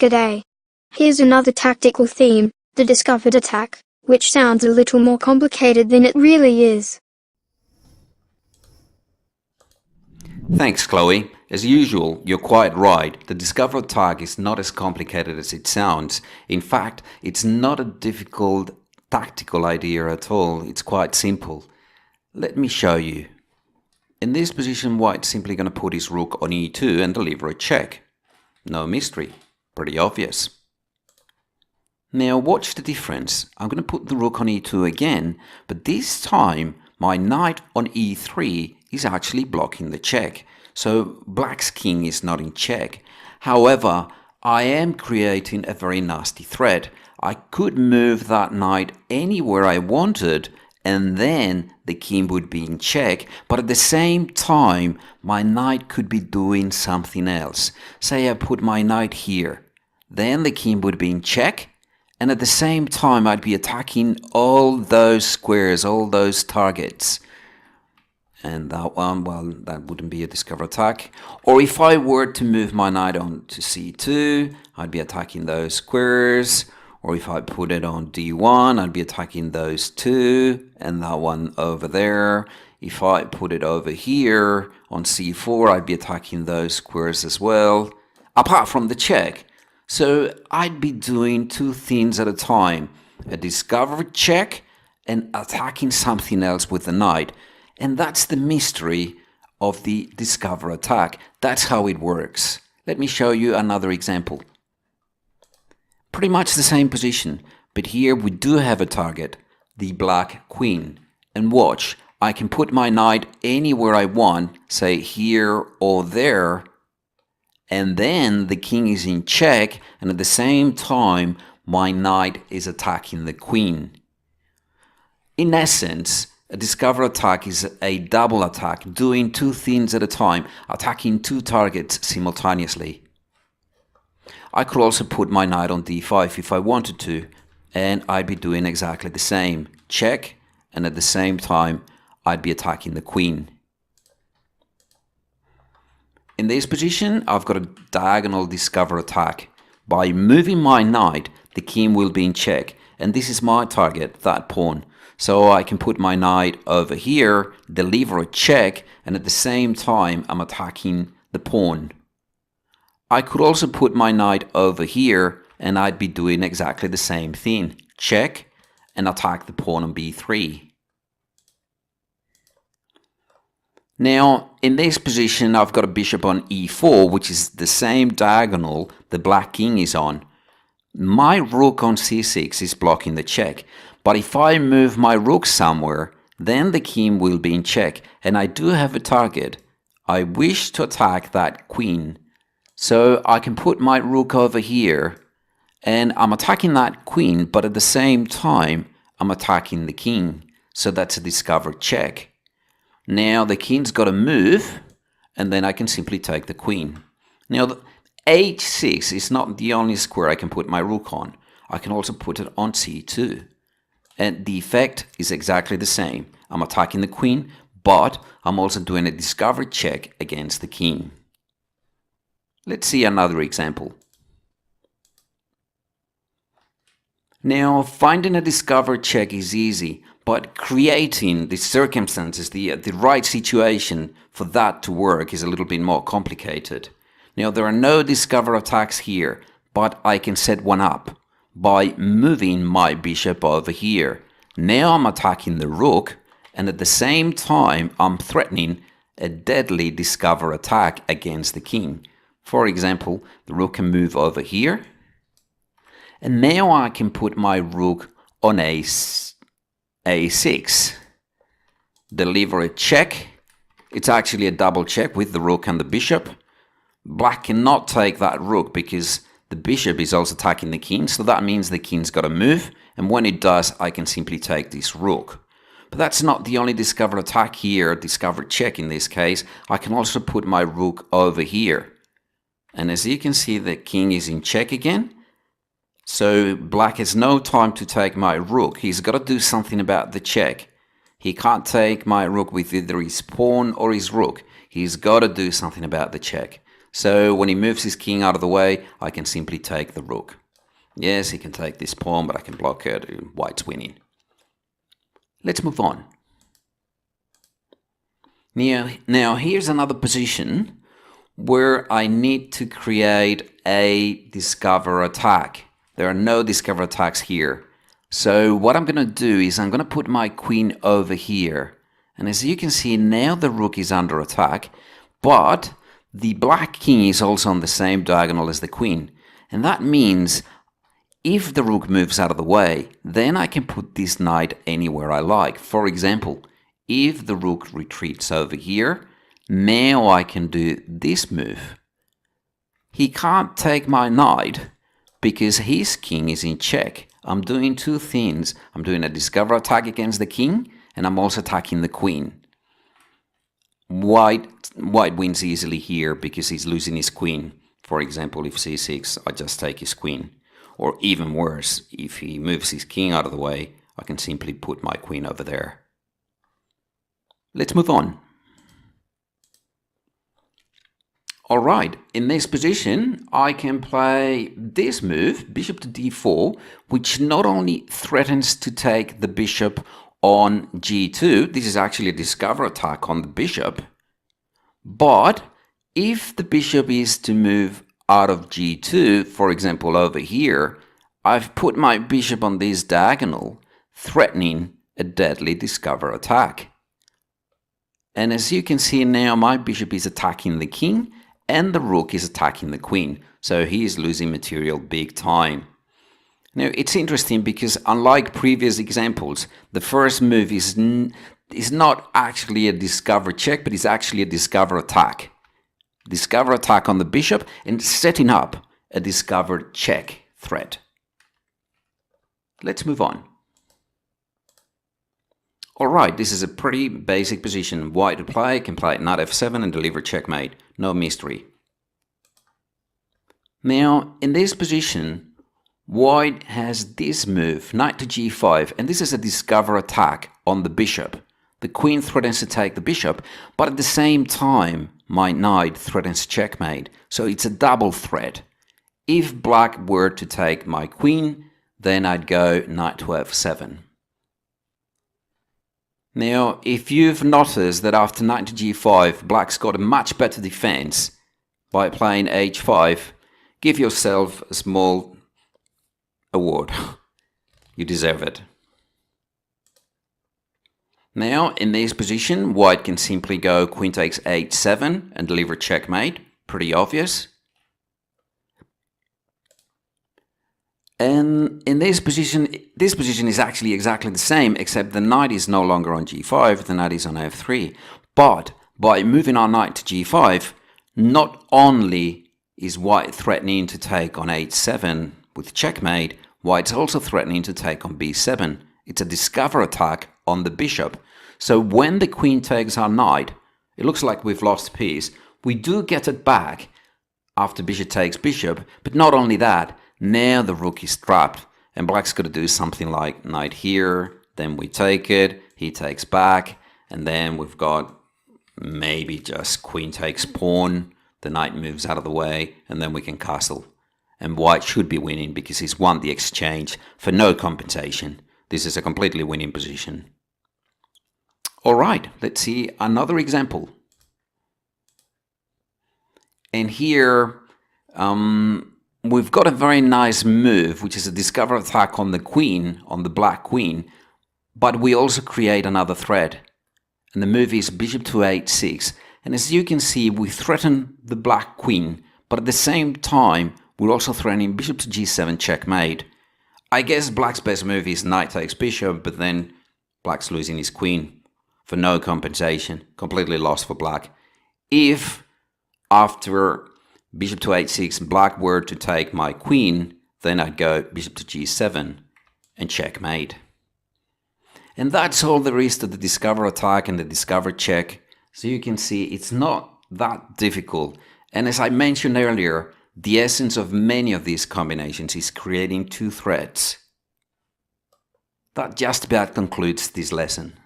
G'day. Here's another tactical theme, the discovered attack, which sounds a little more complicated than it really is. Thanks, Chloe. As usual, you're quite right. The discovered attack is not as complicated as it sounds. In fact, it's not a difficult tactical idea at all. It's quite simple. Let me show you. In this position, White's simply going to put his rook on e2 and deliver a check. No mystery. Pretty obvious. Now watch the difference. I'm going to put the rook on e2 again, but this time my knight on e3 is actually blocking the check. So Black's king is not in check. However, I am creating a very nasty threat. I could move that knight anywhere I wanted and then the king would be in check, but at the same time my knight could be doing something else. Say I put my knight here, then the king would be in check, and at the same time I'd be attacking all those squares, all those targets. And that one, well, that wouldn't be a discovered attack. Or if I were to move my knight on to c2, I'd be attacking those squares. Or if I put it on d1, I'd be attacking those two and that one over there. If I put it over here on c4, I'd be attacking those squares as well, apart from the check. So I'd be doing two things at a time, a discovered check and attacking something else with the knight. And that's the mystery of the discover attack. That's how it works. Let me show you another example. Pretty much the same position, but here we do have a target, the black queen. And watch, I can put my knight anywhere I want, say here or there, and then the king is in check, and at the same time my knight is attacking the queen. In essence, a discover attack is a double attack, doing two things at a time, attacking two targets simultaneously. I could also put my knight on d5 if I wanted to, and I'd be doing exactly the same. Check, and at the same time, I'd be attacking the queen. In this position, I've got a diagonal discover attack. By moving my knight, the king will be in check, and this is my target, that pawn. So I can put my knight over here, deliver a check, and at the same time, I'm attacking the pawn. I could also put my knight over here, and I'd be doing exactly the same thing. Check, and attack the pawn on b3. Now, in this position, I've got a bishop on e4, which is the same diagonal the black king is on. My rook on c6 is blocking the check, but if I move my rook somewhere, then the king will be in check, and I do have a target. I wish to attack that queen. So I can put my rook over here, and I'm attacking that queen, but at the same time, I'm attacking the king. So that's a discovered check. Now the king's got to move, and then I can simply take the queen. Now, h6 is not the only square I can put my rook on. I can also put it on c2. And the effect is exactly the same. I'm attacking the queen, but I'm also doing a discovered check against the king. Let's see another example. Now, finding a discovered check is easy, but creating the circumstances, the right situation for that to work is a little bit more complicated. Now, there are no discover attacks here, but I can set one up by moving my bishop over here. Now I'm attacking the rook, and at the same time I'm threatening a deadly discover attack against the king. For example, the rook can move over here, and now I can put my rook on a6, deliver a check. It's actually a double check with the rook and the bishop. Black cannot take that rook because the bishop is also attacking the king, so that means the king's got to move, and when it does, I can simply take this rook. But that's not the only discovered attack here, discovered check in this case. I can also put my rook over here. And as you can see, the king is in check again. So black has no time to take my rook. He's got to do something about the check. He can't take my rook with either his pawn or his rook. He's got to do something about the check. So when he moves his king out of the way, I can simply take the rook. Yes, he can take this pawn, but I can block it. White's winning. Let's move on. Now here's another position where I need to create a discover attack. There are no discover attacks here. So what I'm going to do is I'm going to put my queen over here. And as you can see, now the rook is under attack, but the black king is also on the same diagonal as the queen. And that means if the rook moves out of the way, then I can put this knight anywhere I like. For example, if the rook retreats over here, now I can do this move. He can't take my knight because his king is in check. I'm doing two things. I'm doing a discover attack against the king, and I'm also attacking the queen. White wins easily here because he's losing his queen. For example, if c6, I just take his queen. Or even worse, if he moves his king out of the way, I can simply put my queen over there. Let's move on. Alright, in this position, I can play this move, bishop to d4, which not only threatens to take the bishop on g2, this is actually a discover attack on the bishop, but if the bishop is to move out of g2, for example over here, I've put my bishop on this diagonal, threatening a deadly discover attack. And as you can see now, my bishop is attacking the king, and the rook is attacking the queen, so he is losing material big time. Now it's interesting because unlike previous examples, the first move is not actually a discover check, but it's actually a discover attack. Discover attack on the bishop and setting up a discover check threat. Let's move on. Alright, this is a pretty basic position. White to play, can play knight f7 and deliver checkmate. No mystery. Now, in this position, white has this move, knight to g5, and this is a discover attack on the bishop. The queen threatens to take the bishop, but at the same time, my knight threatens checkmate. So it's a double threat. If black were to take my queen, then I'd go knight to f7. Now, if you've noticed that after knight to g5, black's got a much better defense by playing h5, give yourself a small award. You deserve it. Now, in this position, white can simply go queen takes h7 and deliver checkmate. Pretty obvious. And in this position is actually exactly the same, except the knight is no longer on g5, the knight is on f3. But by moving our knight to g5, not only is white threatening to take on h7 with checkmate, white's also threatening to take on b7. It's a discover attack on the bishop. So when the queen takes our knight, it looks like we've lost a piece. We do get it back after bishop takes bishop, but not only that, now the rook is trapped, and black's got to do something like knight here, then we take it, he takes back, and then we've got maybe just queen takes pawn, the knight moves out of the way, and then we can castle. And white should be winning because he's won the exchange for no compensation. This is a completely winning position. Alright, let's see another example. And here, we've got a very nice move, which is a discover attack on the queen, on the black queen, but we also create another threat. And the move is bishop to h6. And as you can see, we threaten the black queen, but at the same time, we're also threatening bishop to g7 checkmate. I guess black's best move is knight takes bishop, but then black's losing his queen for no compensation. Completely lost for black. If after bishop to h6, black were to take my queen, then I'd go bishop to g7 and checkmate. And that's all there is to the discover attack and the discover check. So you can see it's not that difficult. And as I mentioned earlier, the essence of many of these combinations is creating two threats. That just about concludes this lesson.